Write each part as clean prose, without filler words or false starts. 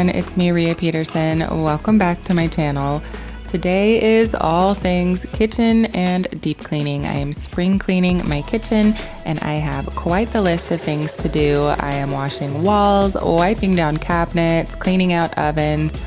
everyone, it's me, Rhea Peterson. Welcome back to my channel. Today is all things kitchen and deep cleaning. I am spring cleaning my kitchen and I have quite the list of things to do. I am washing walls, wiping down cabinets, cleaning out ovens,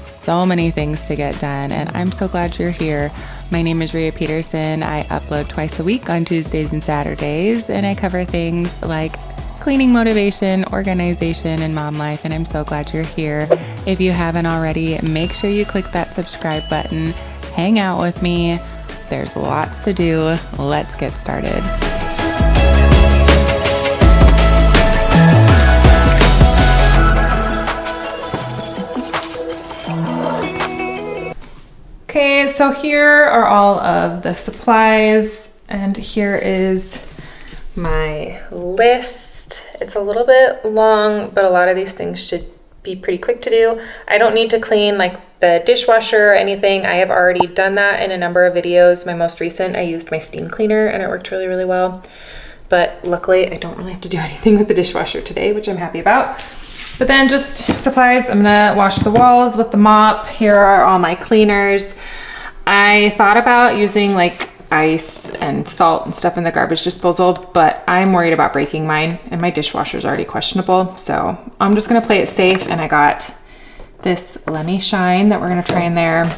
so many things to get done, and I'm so glad you're here. My name is Rhea Peterson. I upload twice a week on Tuesdays and Saturdays, and I cover things like cleaning motivation, organization, and mom life, and I'm so glad you're here. If you haven't already, make sure you click that subscribe button. Hang out with me. There's lots to do. Let's get started. Okay, so here are all of the supplies, and here is my list. It's a little bit long, but a lot of these things should be pretty quick to do. I don't need to clean like the dishwasher or anything. I have already done that in a number of videos. My most recent, I used my steam cleaner and it worked really, really well. But luckily I don't really have to do anything with the dishwasher today, which I'm happy about. But then just supplies, I'm gonna wash the walls with the mop. Here are all my cleaners. I thought about using like ice and salt and stuff in the garbage disposal, but I'm worried about breaking mine and my dishwasher is already questionable. So I'm just gonna play it safe, and I got this Lemme Shine that we're gonna try in there.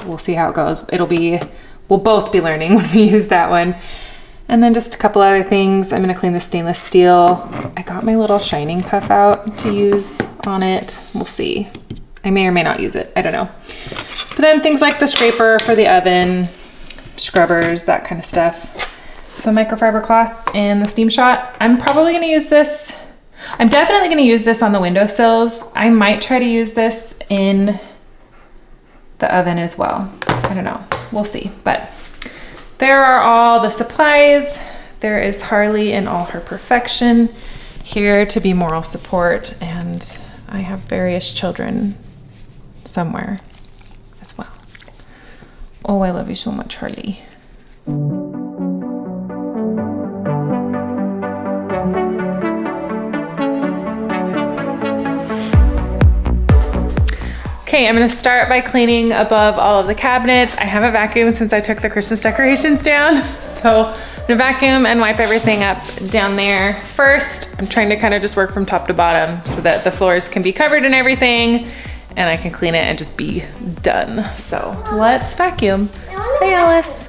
We'll see how it goes. We'll both be learning when we use that one. And then just a couple other things. I'm gonna clean the stainless steel. I got my little shining puff out to use on it. We'll see. I may or may not use it, I don't know. But then things like the scraper for the oven, scrubbers, that kind of stuff. The microfiber cloths and the Steam Shot. I'm probably gonna use this. I'm definitely gonna use this on the windowsills. I might try to use this in the oven as well. I don't know, we'll see. But there are all the supplies. There is Harley in all her perfection here to be moral support, and I have various children somewhere as well. Oh, I love you so much, Harley. Okay, I'm gonna start by cleaning above all of the cabinets. I haven't vacuumed since I took the Christmas decorations down. So I'm gonna vacuum and wipe everything up down there first. I'm trying to kind of just work from top to bottom so that the floors can be covered and everything, and I can clean it and just be done. So let's vacuum. Hey, Alice.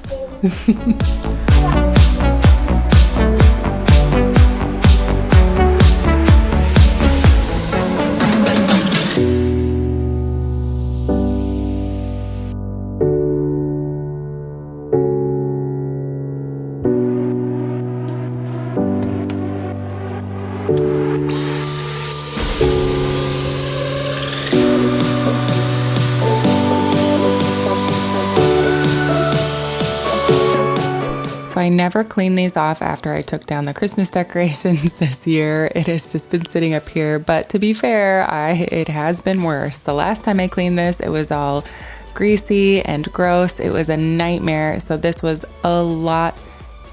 So I never cleaned these off after I took down the Christmas decorations this year. It has just been sitting up here, but to be fair, it has been worse. The last time I cleaned this, it was all greasy and gross. It was a nightmare. So this was a lot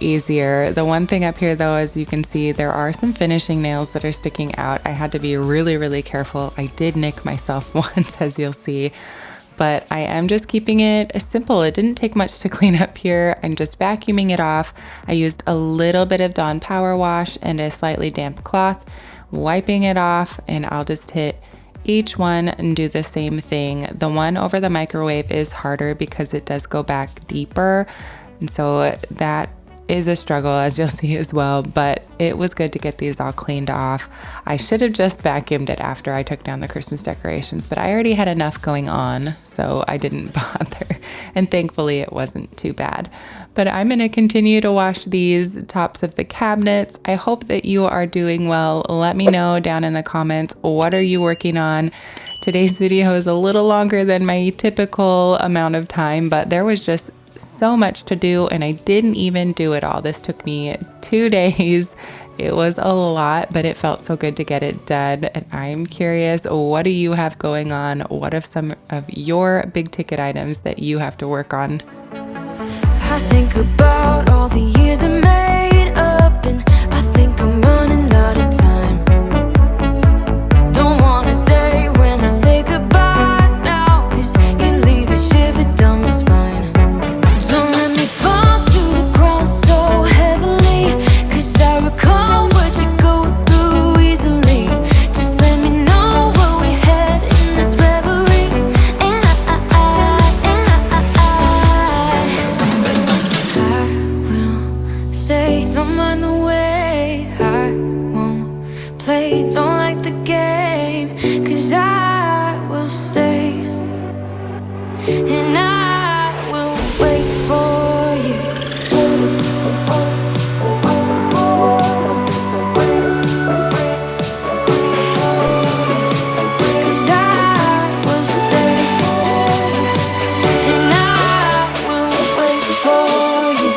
easier. The one thing up here though, as you can see, there are some finishing nails that are sticking out. I had to be really, really careful. I did nick myself once, as you'll see. But I am just keeping it simple. It didn't take much to clean up here. I'm just vacuuming it off. I used a little bit of Dawn Power Wash and a slightly damp cloth, wiping it off, and I'll just hit each one and do the same thing. The one over the microwave is harder because it does go back deeper. And so that is a struggle, as you'll see as well, but it was good to get these all cleaned off. I should have just vacuumed it after I took down the Christmas decorations, but I already had enough going on, so I didn't bother, and thankfully it wasn't too bad. But I'm gonna continue to wash these tops of the cabinets. I hope that you are doing well. Let me know down in the comments, what are you working on? Today's video is a little longer than my typical amount of time, but there was just so much to do and I didn't even do it all. This took me 2 days. It was a lot, but it felt so good to get it done. And I'm curious, what do you have going on? What are some of your big ticket items that you have to work on? I think about all the years I made up, and I think I'm running out of time. Don't want a day when I say play, don't like the game, 'cause I will stay and I will wait for you. 'Cause I will stay and I will wait for you.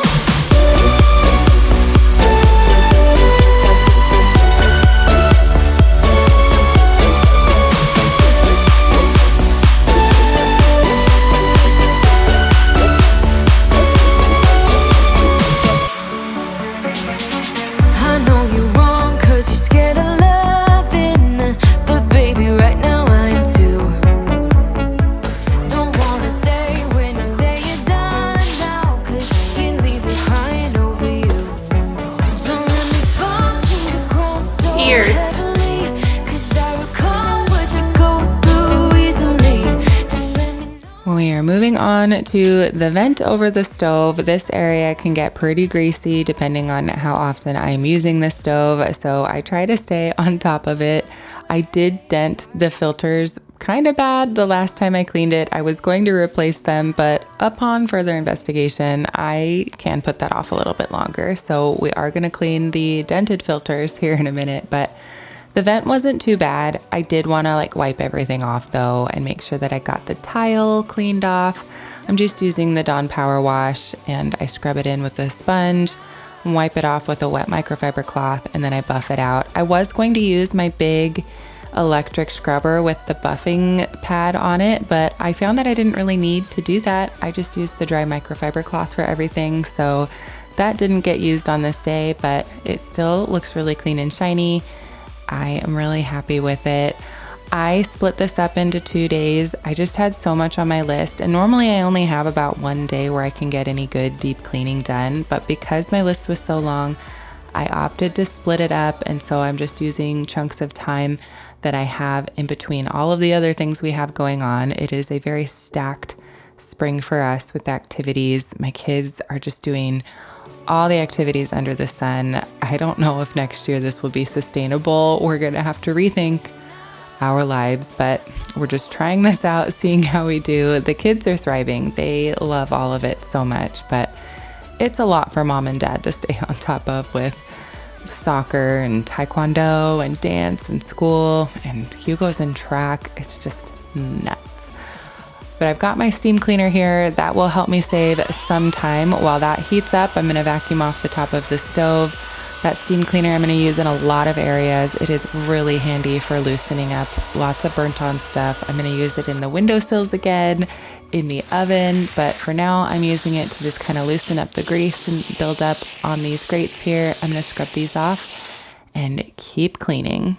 I know you're wrong, 'cause you're scared of loving, but baby, right now I'm too. Don't want a day when you say you're done now, 'cause you leave me crying over you. Don't let me fall to the ground so Ears. heavily, 'cause I recall what you go through easily. Just let me know. We are moving on to the vent over the stove. This area can get pretty greasy depending on how often I'm using the stove, so I try to stay on top of it. I did dent the filters kind of bad the last time I cleaned it. I was going to replace them, but upon further investigation, I can put that off a little bit longer. So we are going to clean the dented filters here in a minute, but the vent wasn't too bad. I did want to wipe everything off though and make sure that I got the tile cleaned off. I'm just using the Dawn Power Wash and I scrub it in with a sponge, wipe it off with a wet microfiber cloth, and then I buff it out. I was going to use my big electric scrubber with the buffing pad on it, but I found that I didn't really need to do that. I just used the dry microfiber cloth for everything, so that didn't get used on this day, but it still looks really clean and shiny. I am really happy with it. I split this up into 2 days. I just had so much on my list, and normally I only have about 1 day where I can get any good deep cleaning done, but because my list was so long, I opted to split it up, and so I'm just using chunks of time that I have in between all of the other things we have going on. It is a very stacked spring for us with activities. My kids are just doing all the activities under the sun. I don't know if next year this will be sustainable. We're going to have to rethink our lives, but we're just trying this out, seeing how we do. The kids are thriving. They love all of it so much, but it's a lot for mom and dad to stay on top of with soccer and taekwondo and dance and school, and Hugo's in track. It's just nuts. But I've got my steam cleaner here. That will help me save some time. While that heats up, I'm going to vacuum off the top of the stove. That steam cleaner I'm going to use in a lot of areas. It is really handy for loosening up lots of burnt on stuff. I'm going to use it in the windowsills again, in the oven, but for now I'm using it to just kind of loosen up the grease and build up on these grates here. I'm going to scrub these off and keep cleaning.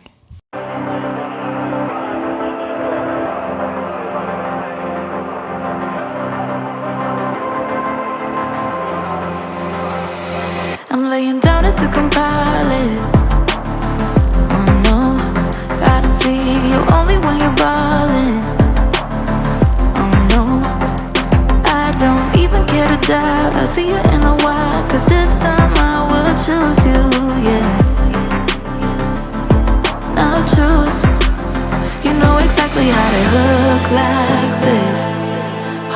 I'm laying down it to compile it. Oh no, I see you only when you're ballin'. Oh no, I don't even care to doubt. I'll see you in a while, 'cause this time I will choose you, yeah. Now choose. You know exactly how to look like this.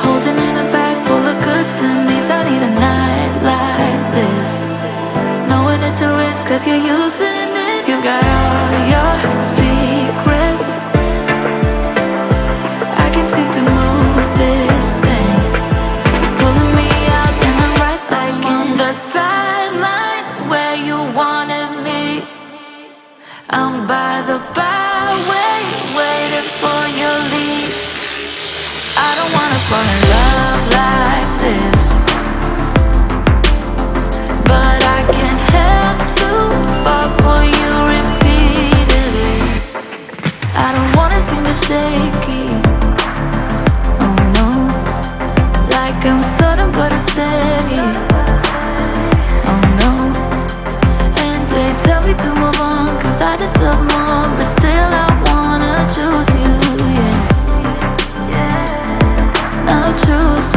Holding in a bag full of goods and needs. I need a night like this. Knowing it's a risk, 'cause you're using it. You got all your secrets. I can't seem to move this thing. You're pulling me out and I'm right back in. On the sideline where you wanted me. I'm by the byway waiting for your lead. I don't wanna fall in love like this, but I can't help to fall for you repeatedly. I don't wanna seem to shaky. Oh no, like I'm sudden but I'm steady. Oh no, and they tell me to move on, 'cause I deserve more, but still I wanna choose you, yeah. Now choose.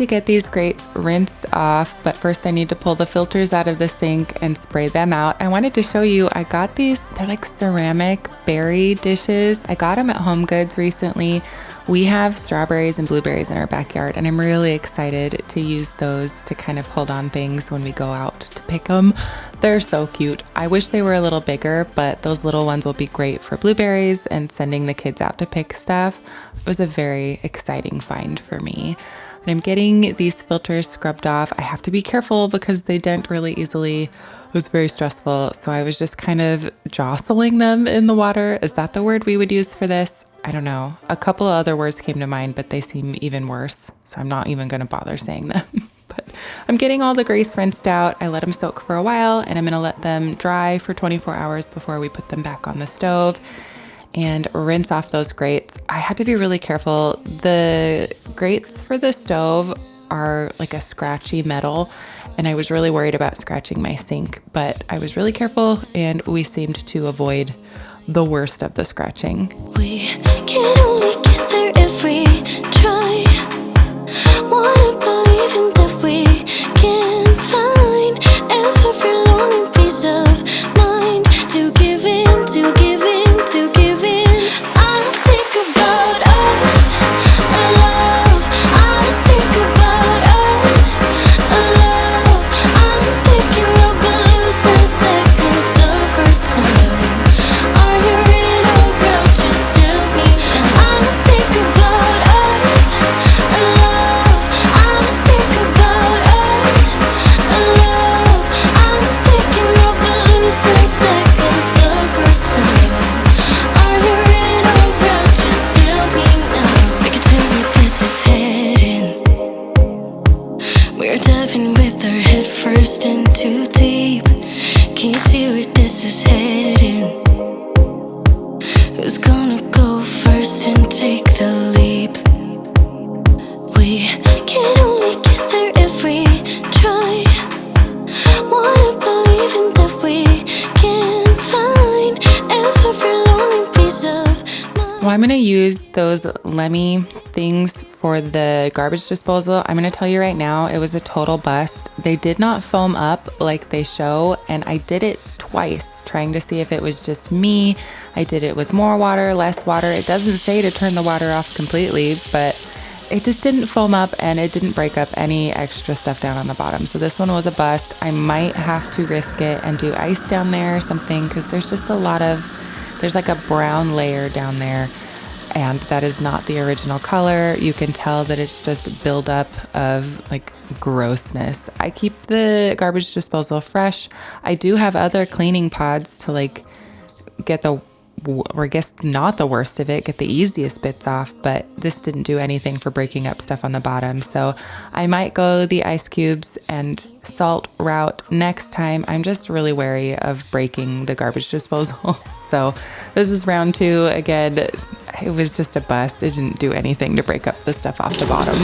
get these grates rinsed off, but first I need to pull the filters out of the sink and spray them out. I wanted to show you, I got these, they're like ceramic berry dishes. I got them at Home Goods recently. We have strawberries and blueberries in our backyard, and I'm really excited to use those to kind of hold on things when we go out to pick them. They're so cute. I wish they were a little bigger, but those little ones will be great for blueberries and sending the kids out to pick stuff. It was a very exciting find for me. And I'm getting these filters scrubbed off. I have to be careful because they dent really easily. It was very stressful. So I was just kind of jostling them in the water. Is that the word we would use for this? I don't know. A couple of other words came to mind, but they seem even worse. So I'm not even going to bother saying them. But I'm getting all the grease rinsed out. I let them soak for a while, and I'm going to let them dry for 24 hours before we put them back on the stove and rinse off those grates. I had to be really careful. The grates for the stove are like a scratchy metal, and I was really worried about scratching my sink, but I was really careful and we seemed to avoid the worst of the scratching. We can only get there if we try. Wanna believe in that we can find every longing piece of mind to give in, to give in, to give in. I think about us, love. I think about us, love. I'm thinking about losing seconds of our time. Are you in or out? Just tell me. I think about us, love. I think about us, love. I'm thinking about losing seconds of our time. Are you in or out? Just tell me now. I can tell where this is heading. We're diving with our head first in too deep. Can you see where this is heading? Who's gonna go first and take the leap? We can only get there if we try. Wanna believe in that we can find every longing piece of mind. Well, I'm going to use those Lemmy things for the garbage disposal. I'm going to tell you right now, it was a total bust. They did not foam up like they show, and I did it twice trying to see if it was just me. I did it with more water, less water. It doesn't say to turn the water off completely, but it just didn't foam up and it didn't break up any extra stuff down on the bottom. So this one was a bust. I might have to risk it and do ice down there or something, because there's just a lot of, there's like a brown layer down there, and that is not the original color. You can tell that it's just buildup of like grossness. I keep the garbage disposal fresh. I do have other cleaning pods to like get the, or I guess not the worst of it, get the easiest bits off, but this didn't do anything for breaking up stuff on the bottom. So I might go the ice cubes and salt route next time. I'm just really wary of breaking the garbage disposal. So this is round 2. Again, it was just a bust. It didn't do anything to break up the stuff off the bottom.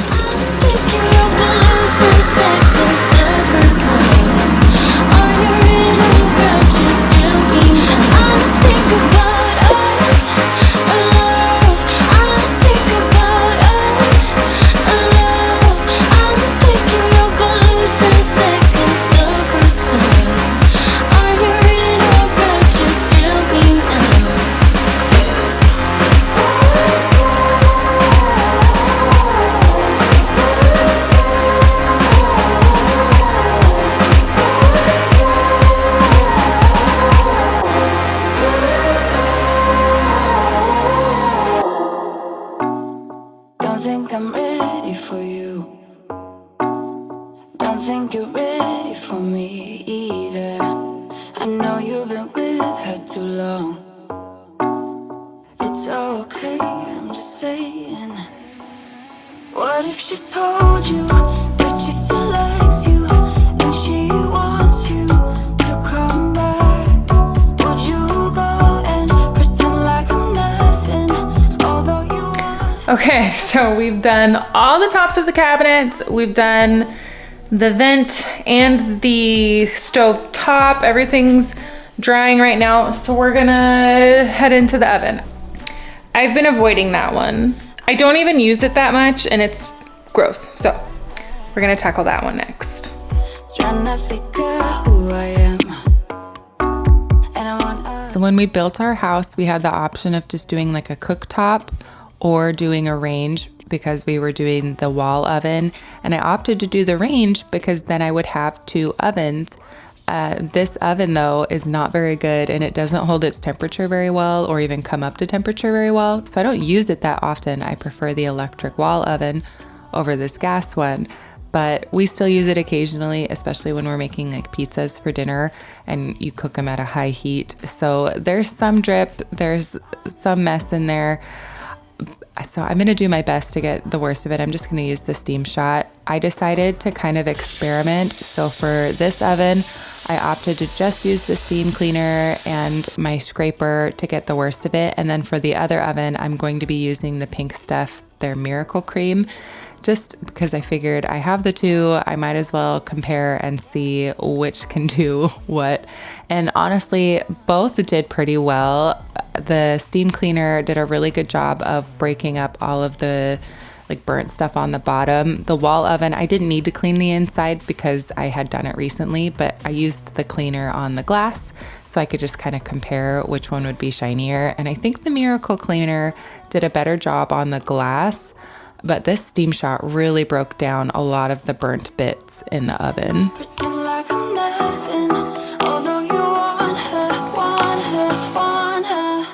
Okay, so we've done all the tops of the cabinets. We've done the vent and the stove top. Everything's drying right now, so we're gonna head into the oven. I've been avoiding that one. I don't even use it that much and it's gross. So we're gonna tackle that one next. Trying to figure who I am. And I want So when we built our house, we had the option of just doing like a cooktop or doing a range because we were doing the wall oven. And I opted to do the range because then I would have 2 ovens. This oven though is not very good and it doesn't hold its temperature very well or even come up to temperature very well. So I don't use it that often. I prefer the electric wall oven over this gas one. But we still use it occasionally, especially when we're making like pizzas for dinner and you cook them at a high heat. So there's some drip, there's some mess in there. So I'm going to do my best to get the worst of it. I'm just going to use the Steam Shot. I decided to kind of experiment. So for this oven, I opted to just use the steam cleaner and my scraper to get the worst of it. And then for the other oven, I'm going to be using the Pink Stuff, their Miracle Cream, just because I figured I have the 2, I might as well compare and see which can do what. And honestly, both did pretty well. The steam cleaner did a really good job of breaking up all of the like burnt stuff on the bottom. The wall oven, I didn't need to clean the inside because I had done it recently, but I used the cleaner on the glass so I could just kind of compare which one would be shinier. And I think the Miracle Cleaner did a better job on the glass, but this Steam Shot really broke down a lot of the burnt bits in the oven. pretend like I'm nothing. Although you want her, want her, want her.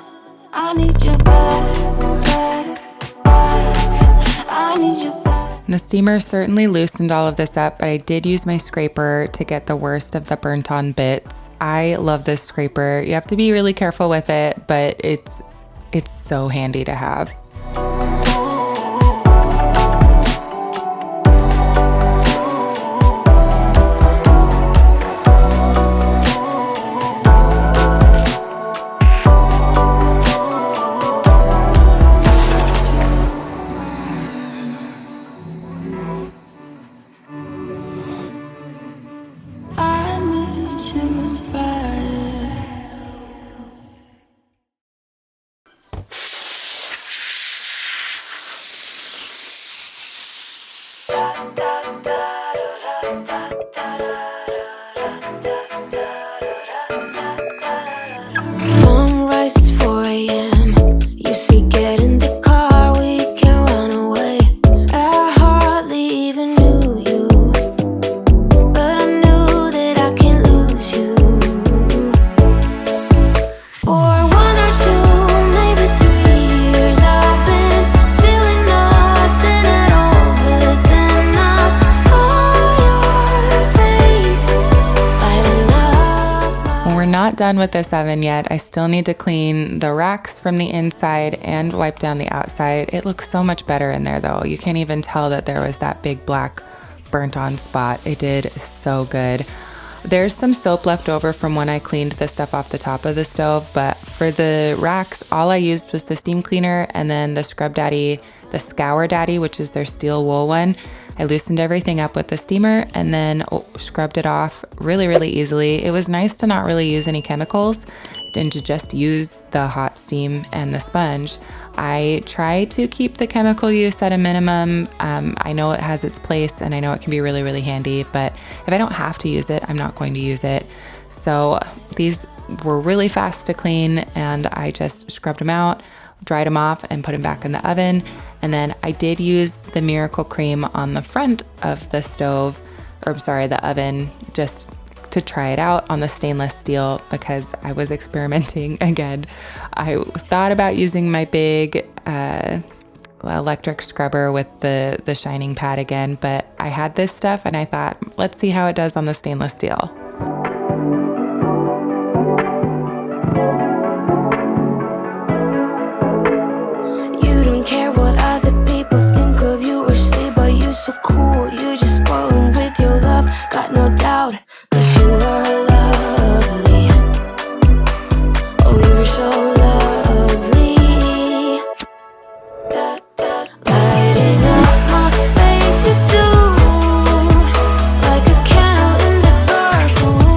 I need you back, back, back. I need you back. The steamer certainly loosened all of this up, but I did use my scraper to get the worst of the burnt on bits. I love this scraper. You have to be really careful with it, but it's so handy to have. I need you back. Sunrise 4 a.m. You see, get in the car, we can run away. I hardly even knew you, but I knew that I can't lose you. For 1 or 2, maybe 3 years, I've been feeling nothing at all. But then I saw your face lighting up. We're not done with this oven yet. I still need to clean the racks from the inside and wipe down the outside. It looks so much better in there though. You can't even tell that there was that big black burnt on spot. It did so good. There's some soap left over from when I cleaned the stuff off the top of the stove, but for the racks, all I used was the steam cleaner and then the Scrub Daddy, the Scour Daddy, which is their steel wool one. I loosened everything up with the steamer and then scrubbed it off really, really easily. It was nice to not really use any chemicals and to just use the hot steam and the sponge. I try to keep the chemical use at a minimum. I know it has its place and I know it can be really, really handy, but if I don't have to use it, I'm not going to use it. So these were really fast to clean and I just scrubbed them out, dried them off and put them back in the oven. And then I did use the Miracle Cream on the front of the stove, or I'm sorry, the oven, just to try it out on the stainless steel because I was experimenting again. I thought about using my big electric scrubber with the shining pad again, but I had this stuff and I thought, let's see how it does on the stainless steel. You don't care what other people think of you or say, but you're so cool. You just spoiled with your love, got no doubt. 'Cause you are lovely. Oh, you're so lovely. Lighting up my space, you do. Like a candle in the dark. Ooh.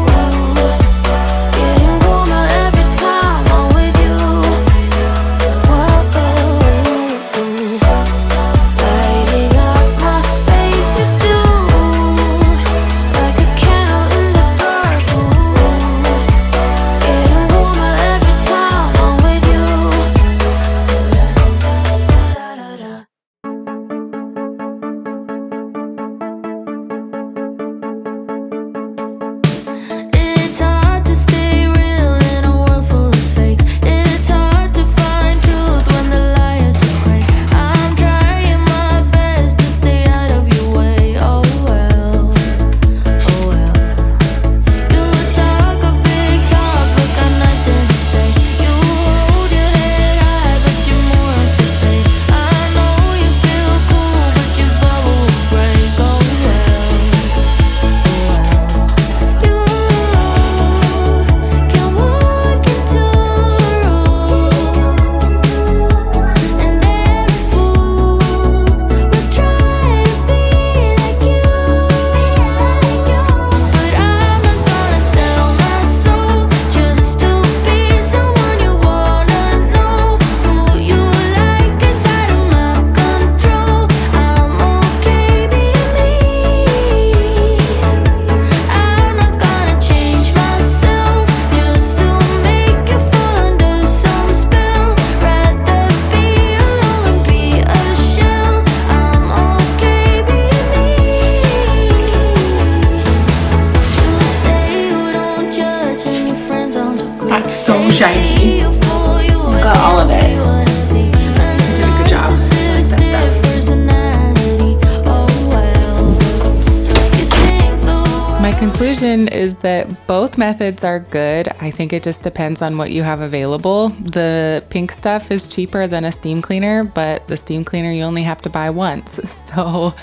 shiny. Got all of it. You did a good job. I like that stuff. So my conclusion is that both methods are good. I think it just depends on what you have available. The pink stuff is cheaper than a steam cleaner, but the steam cleaner you only have to buy once. So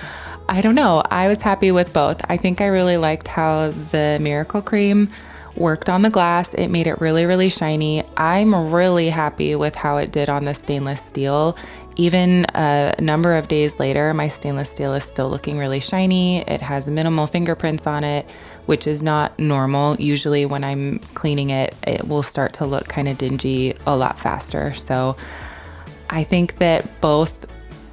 I don't know. I was happy with both. I think I really liked how the Miracle Cream worked on the glass. It made it really, really shiny. I'm really happy with how it did on the stainless steel. Even a number of days later, my stainless steel is still looking really shiny. It has minimal fingerprints on it, which is not normal. Usually when I'm cleaning it, it will start to look kind of dingy a lot faster. So I think that both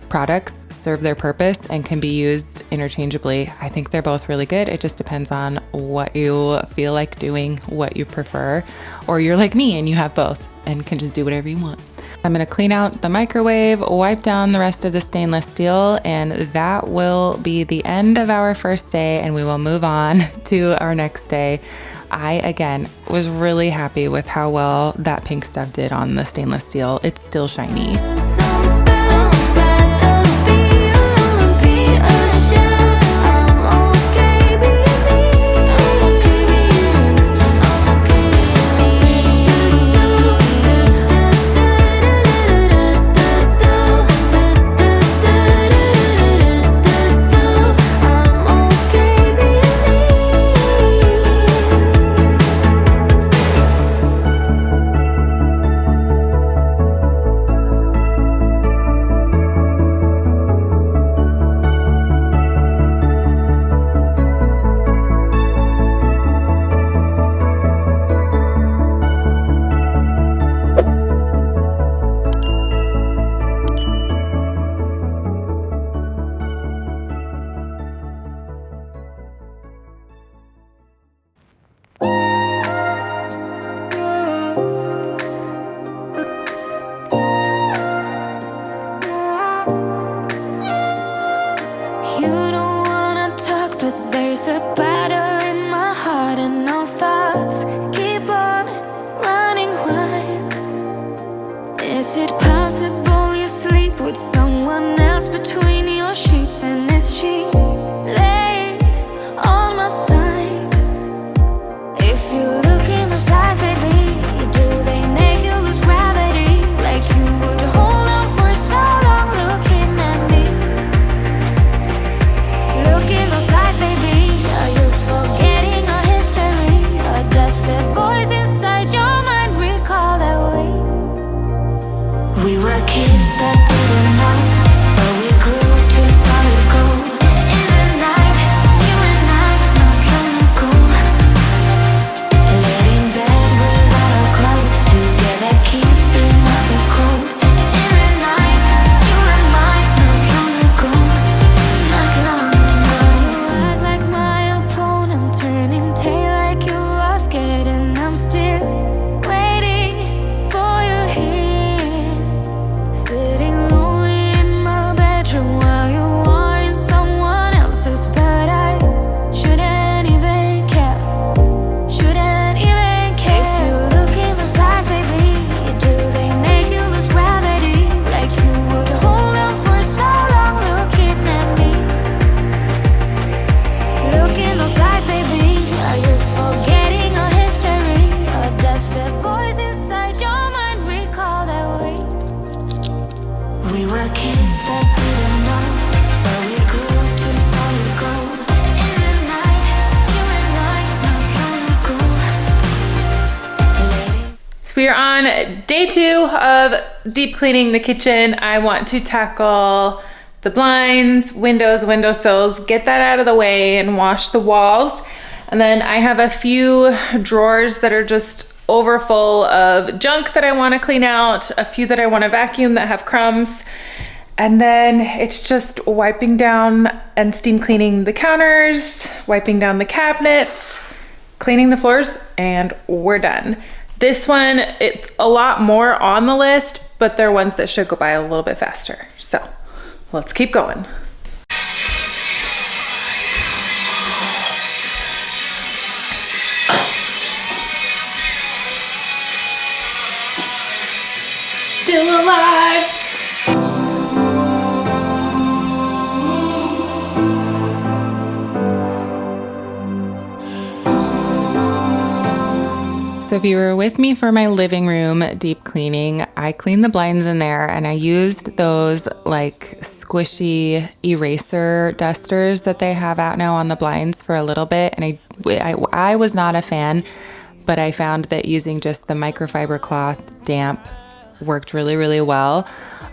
products serve their purpose and can be used interchangeably. I think they're both really good. It just depends on what you feel like doing, what you prefer, or you're like me and you have both and can just do whatever you want. I'm going to clean out the microwave, wipe down the rest of the stainless steel, and that will be the end of our first day, and we will move on to our next day. I, again, was really happy with how well that pink stuff did on the stainless steel. It's still shiny. We are on day 2 of deep cleaning the kitchen. I want to tackle the blinds, windows, windowsills, get that out of the way and wash the walls. And then I have a few drawers that are just overfull of junk that I want to clean out, a few that I want to vacuum that have crumbs. And then it's just wiping down and steam cleaning the counters, wiping down the cabinets, cleaning the floors, and we're done. This one, it's a lot more on the list, but they're ones that should go by a little bit faster. So let's keep going. still alive. So if you were with me for my living room deep cleaning, I cleaned the blinds in there and I used those like squishy eraser dusters that they have out now on the blinds for a little bit. And I was not a fan, but I found that using just the microfiber cloth damp worked really, really well.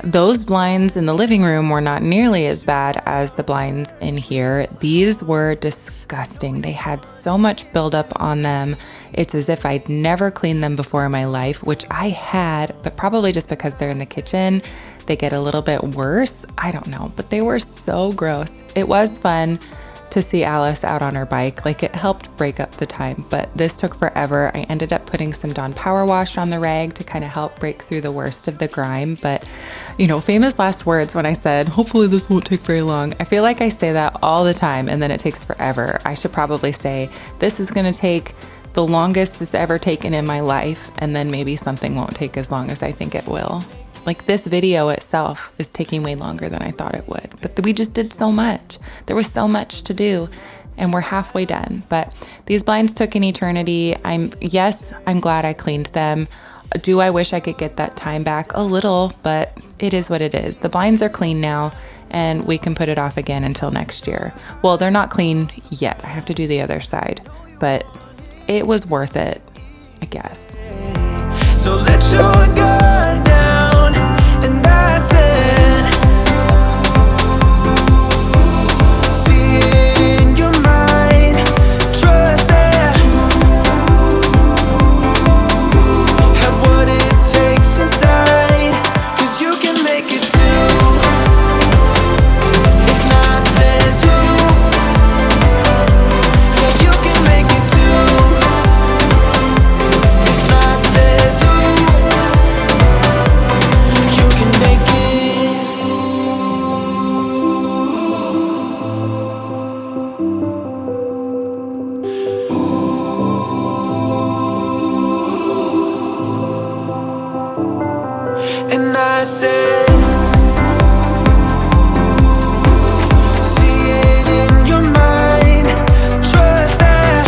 Those blinds in the living room were not nearly as bad as the blinds in here. These were disgusting. They had so much buildup on them. It's as if I'd never cleaned them before in my life, which I had, but probably just because they're in the kitchen, they get a little bit worse. I don't know, but they were so gross. It was fun to see Alice out on her bike. Like, it helped break up the time, but this took forever. I ended up putting some Dawn Power Wash on the rag to kind of help break through the worst of the grime. But, you know, famous last words when I said, hopefully this won't take very long. I feel like I say that all the time and then it takes forever. I should probably say, this is going to take the longest it's ever taken in my life, and then maybe something won't take as long as I think it will. Like, this video itself is taking way longer than I thought it would, but we just did so much. There was so much to do, and we're halfway done. But these blinds took an eternity. I'm glad I cleaned them. Do I wish I could get that time back? A little, but it is what it is. The blinds are clean now, and we can put it off again until next year. Well, they're not clean yet. I have to do the other side, but it was worth it, I guess. So let your guard down, and I said, see it in your mind, trust that, have what it takes inside, 'cause you can make it too, if not says who, yeah, you can make it too, if not says who. You can make it. And I said, see it in your mind, trust that,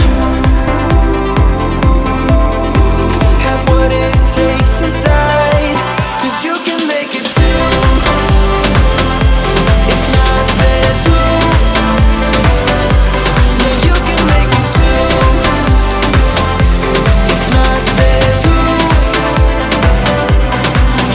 have what it takes inside, 'cause you can make it too, if not says who, yeah, you can make it too, if not says who,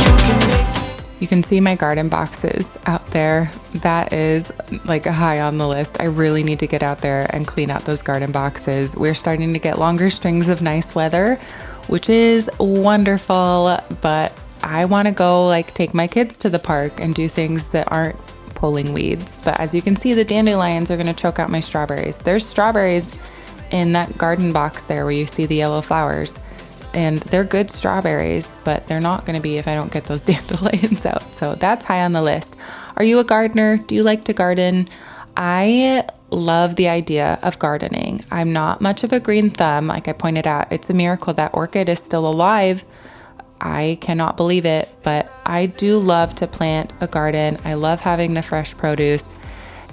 you can make it. You can see my garden boxes out there. That is like a high on the list. I really need to get out there and clean out those garden boxes. We're starting to get longer strings of nice weather, which is wonderful, but I want to go like take my kids to the park and do things that aren't pulling weeds. But as you can see, the dandelions are going to choke out my strawberries. There's strawberries in that garden box there where you see the yellow flowers. And they're good strawberries, but they're not going to be if I don't get those dandelions out. So that's high on the list. Are you a gardener? Do you like to garden? I love the idea of gardening. I'm not much of a green thumb. Like I pointed out, it's a miracle that orchid is still alive. I cannot believe it, but I do love to plant a garden. I love having the fresh produce.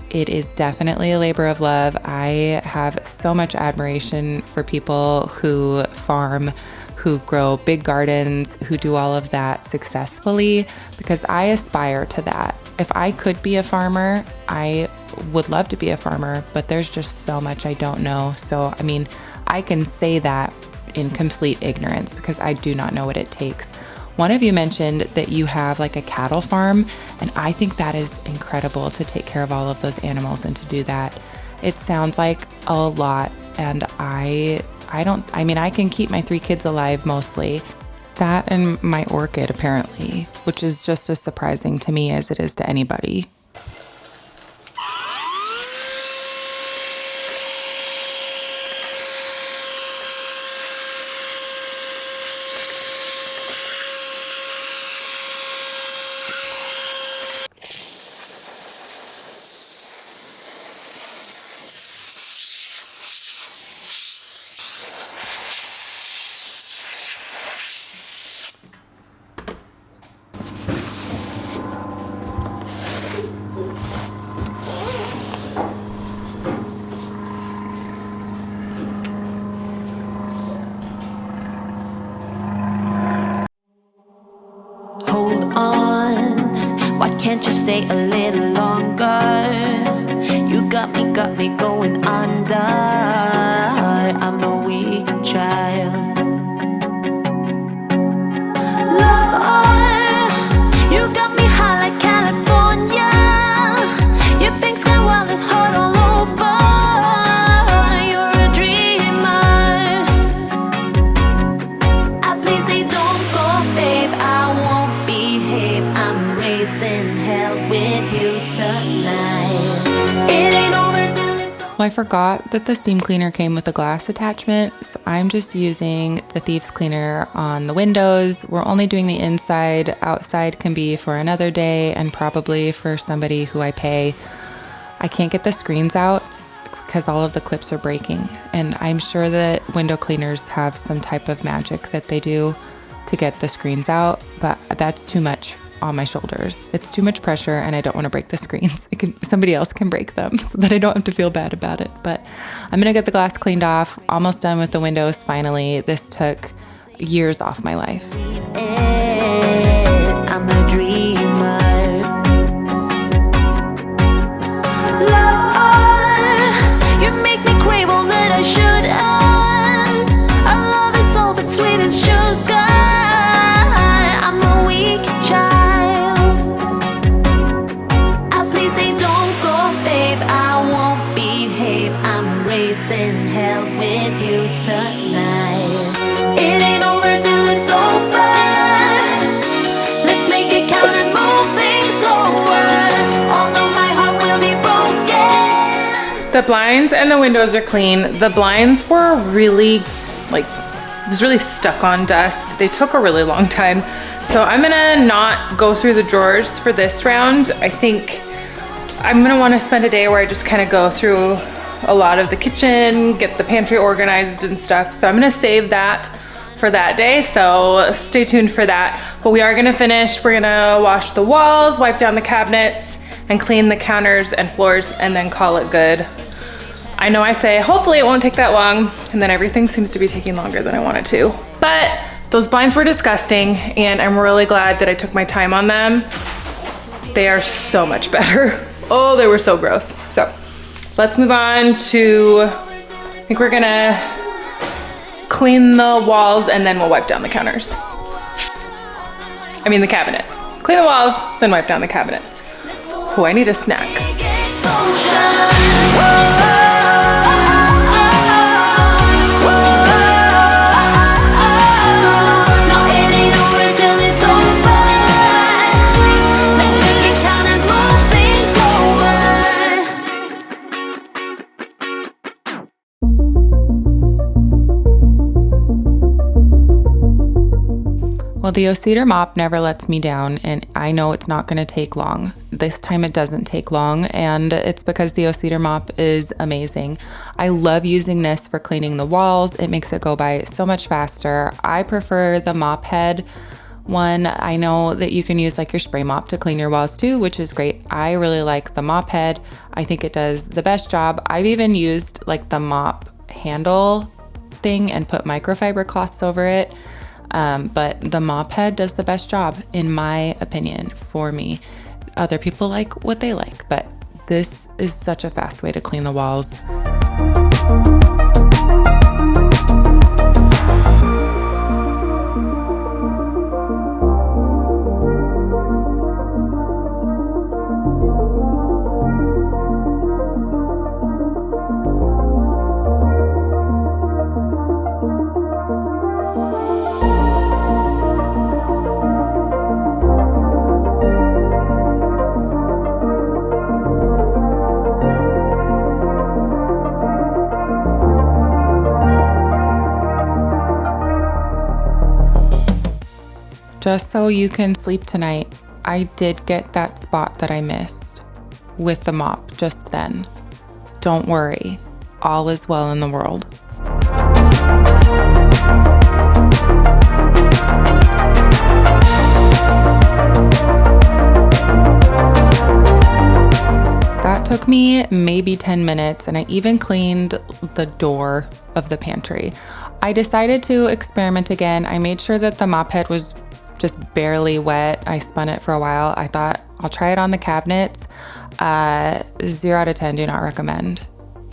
It is definitely a labor of love. I have so much admiration for people who farm, who grow big gardens, who do all of that successfully, because I aspire to that. If I could be a farmer, I would love to be a farmer, but there's just so much I don't know. So, I mean, I can say that in complete ignorance because I do not know what it takes. One of you mentioned that you have like a cattle farm, and I think that is incredible to take care of all of those animals and to do that. It sounds like a lot, and I can keep my 3 kids alive mostly. That and my orchid apparently, which is just as surprising to me as it is to anybody. Why can't you stay a little longer? You got me going under. I'm a weak child. Lover, you got me high like California. Your pink sky wild is hot all over. You're a dreamer. Please say don't go, babe. I won't behave. I'm raising hell with you tonight. It ain't over till it's over. Well, I forgot that the steam cleaner came with a glass attachment, so I'm just using the Thieves Cleaner on the windows. We're only doing the inside. Outside can be for another day and probably for somebody who I pay. I can't get the screens out because all of the clips are breaking, and I'm sure that window cleaners have some type of magic that they do to get the screens out, but that's too much on my shoulders. It's too much pressure, and I don't want to break the screens. Somebody else can break them so that I don't have to feel bad about it. But I'm gonna get the glass cleaned off. Almost done with the windows finally. This took years off my life. I'm a dreamer. Lover, you make me crave all that I shouldn't. Our love is so but sweet as sugar. I'm a weak child. Please say don't go, babe. I won't behave. I'm raising hell with you tonight. It ain't over till it's over. Let's make it count and move things slower. Although my heart will be broken. The blinds and the windows are clean. The blinds were really, it was really stuck on dust. They took a really long time. So I'm gonna not go through the drawers for this round. I think I'm gonna wanna spend a day where I just kind of go through a lot of the kitchen, get the pantry organized and stuff. So I'm gonna save that for that day, so stay tuned for that. But we are gonna finish. We're gonna wash the walls, wipe down the cabinets, and clean the counters and floors, and then call it good. I know I say, hopefully it won't take that long, and then everything seems to be taking longer than I want it to. But those blinds were disgusting, and I'm really glad that I took my time on them. They are so much better. Oh, they were so gross. So let's move on to, I think we're gonna clean the walls and then we'll wipe down the counters. I mean the cabinets. Clean the walls, then wipe down the cabinets. Oh, I need a snack. Well, the O-Cedar mop never lets me down, and I know it's not going to take long. This time it doesn't take long, and it's because the O-Cedar mop is amazing. I love using this for cleaning the walls. It makes it go by so much faster. I prefer the mop head one. I know that you can use like your spray mop to clean your walls too, which is great. I really like the mop head. I think it does the best job. I've even used like the mop handle thing and put microfiber cloths over it. But the mop head does the best job, in my opinion, for me. Other people like what they like, but this is such a fast way to clean the walls. Just so you can sleep tonight, I did get that spot that I missed with the mop just then. Don't worry, all is well in the world. That took me maybe 10 minutes, and I even cleaned the door of the pantry. I decided to experiment again. I made sure that the mop head was just barely wet. I spun it for a while. I thought I'll try it on the cabinets. 0 out of 10, do not recommend.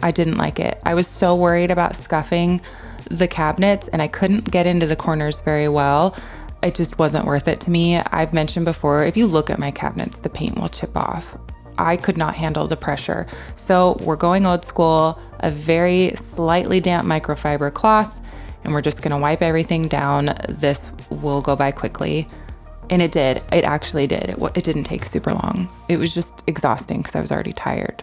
I didn't like it. I was so worried about scuffing the cabinets and I couldn't get into the corners very well. It just wasn't worth it to me. I've mentioned before, if you look at my cabinets, the paint will chip off. I could not handle the pressure. So we're going old school, a very slightly damp microfiber cloth, and we're just gonna wipe everything down. This will go by quickly. And it did. It actually did. It didn't take super long. It was just exhausting because I was already tired.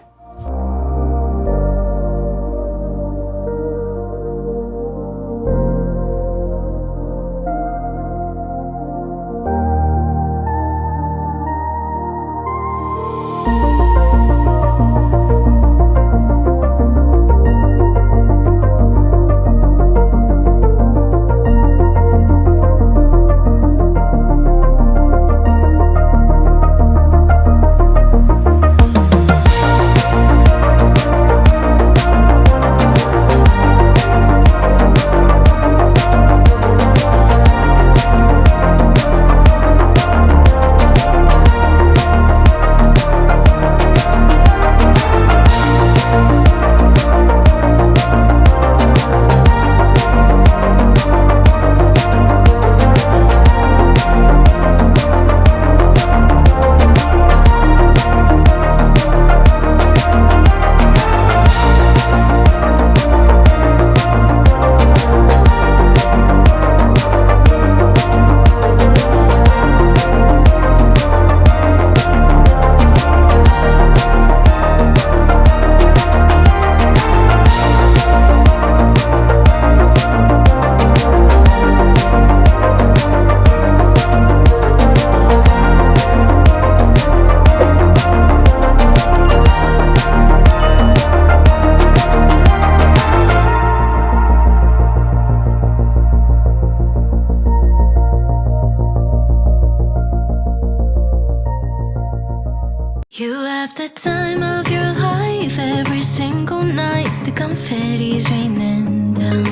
You have the time of your life every single night. The confetti's raining down.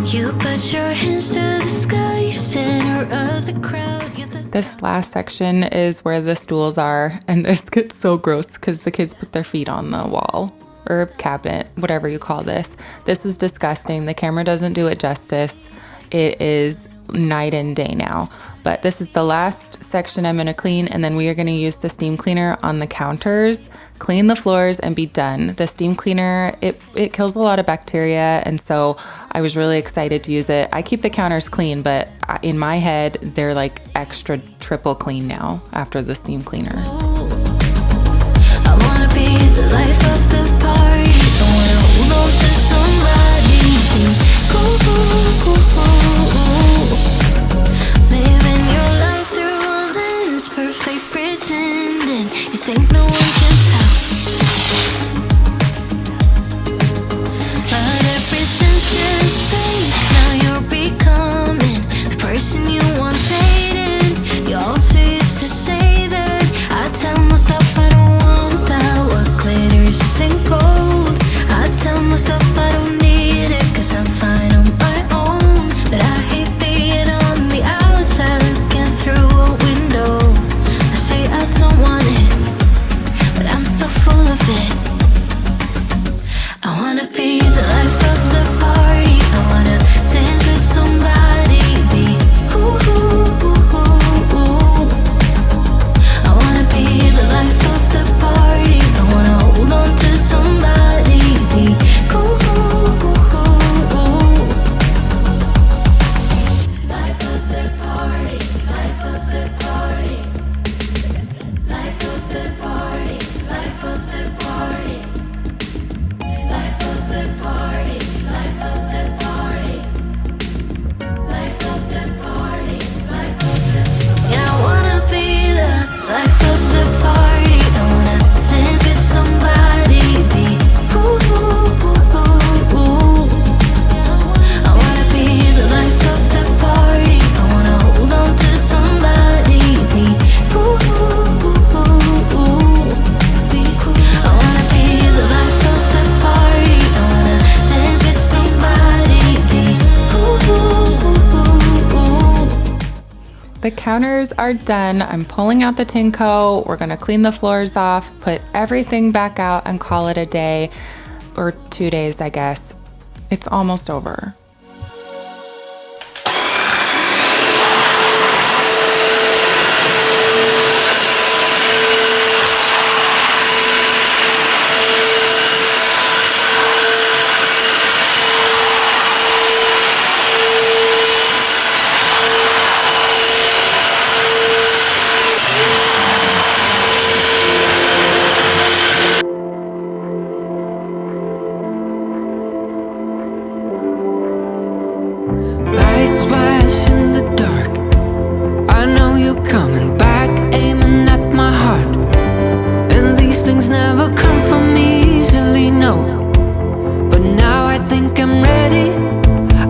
You put your hands to the sky, center of the crowd. This last section is where the stools are, and this gets so gross because the kids put their feet on the wall or cabinet, whatever you call this. This was disgusting. The camera doesn't do it justice. It is night and day now. But this is the last section I'm gonna clean, and then we are gonna use the steam cleaner on the counters, clean the floors, and be done. The steam cleaner, it kills a lot of bacteria, and so I was really excited to use it. I keep the counters clean, but in my head, they're like extra triple clean now after the steam cleaner. I wanna be the life of the party. Don't wanna hold on to somebody. Living your life through a lens, perfect pretending. You think no one can tell, but everything's just fake. Now you're becoming the person you once hated. You also used to say that. I tell myself I don't want that. What glitters isn't gold. the counters are done. I'm pulling out the Tinko. We're gonna clean the floors off, put everything back out, and call it a day, or 2 days, I guess. It's almost over. Lights flash in the dark. I know you're coming back, aiming at my heart. And these things never come from me easily, no. But now I think I'm ready.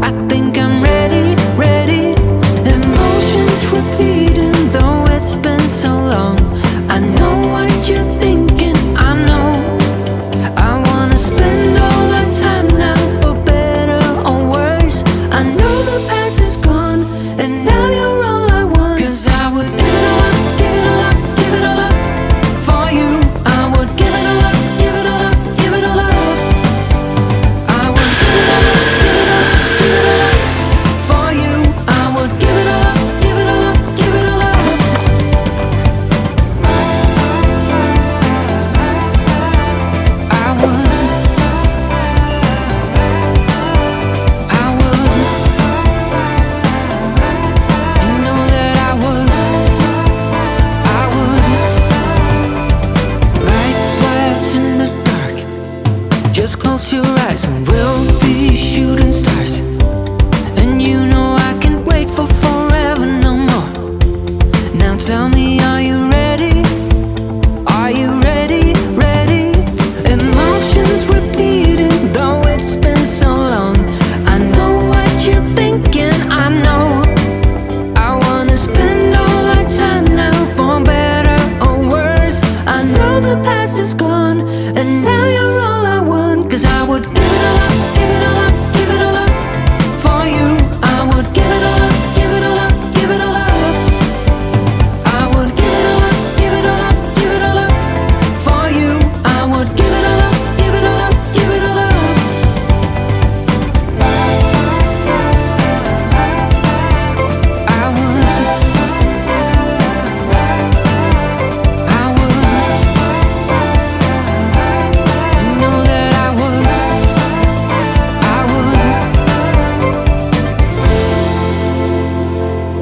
I think I'm ready, ready. Emotions repeating, though it's been so long. I know what you're thinking, I know. I wanna spend all our time now, for better or worse. I know the past is gone, and now you're all I want. 'Cause I would give it all up, give it all up, give it all up for you. I would give it all up, give it all up, give it all up. I would give it all up, give it all up, give it all up for you. I would give it all up, give it all up, give it all up. I would. You know that I would. Lights flash in the dark. Just close your eyes and we'll be shooting stars. And you know I can't wait for forever no more. Now tell me, are you ready? Are you ready? Ready? Emotions repeating, though it's been so long. I know what you're thinking, I know. I wanna spend all our time now, for better or worse. I know the past is gone, and now you're all I want. 'Cause I would give it all up, give it all up, give it all up for you. I would give it all up, give it all up, give it all up. I would give it all up, give it all up, give it all up for you. I would give it all up, give it all up, give it all up. I would. You know that I would. I would.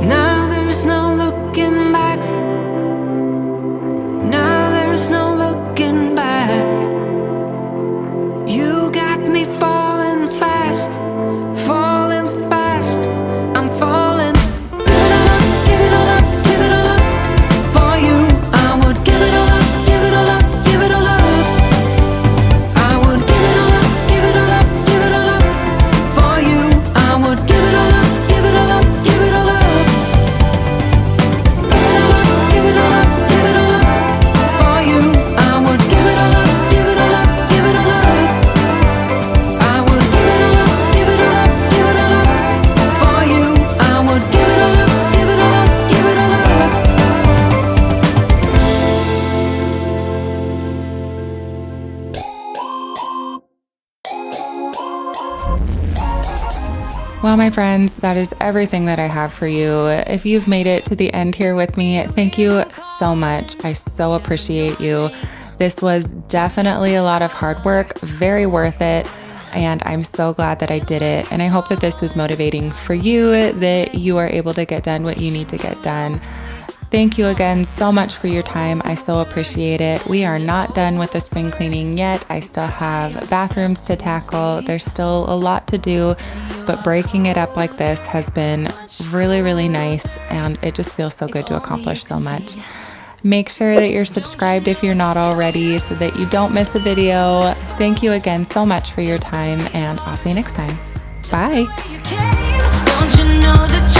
Now there's no looking back. Now there's no looking back. You got me falling fast, falling fast. I'm falling. Give it all up, give it all up, give it all up for you. I would give it all up, give it all up, give it all up. I would give it all up, give it all up, give it all up for you. I would give it all up, give it all up, give it all up. Give it all up, give it all up, give it all up for you. I would give it all up, give it all up, give it all up. I would give it all up, give it all up, give it all up for you. I would give it all up, give it all up, give it all up. Well, my friends, that is everything that I have for you. If you've made it to the end here with me, thank you so much. I so appreciate you. This was definitely a lot of hard work, very worth it. And I'm so glad that I did it. And I hope that this was motivating for you, that you are able to get done what you need to get done. Thank you again so much for your time. I so appreciate it. We are not done with the spring cleaning yet. I still have bathrooms to tackle. There's still a lot to do, but breaking it up like this has been really, really nice, and it just feels so good to accomplish so much. Make sure that you're subscribed if you're not already so that you don't miss a video. Thank you again so much for your time, and I'll see you next time. Bye. Don't you know that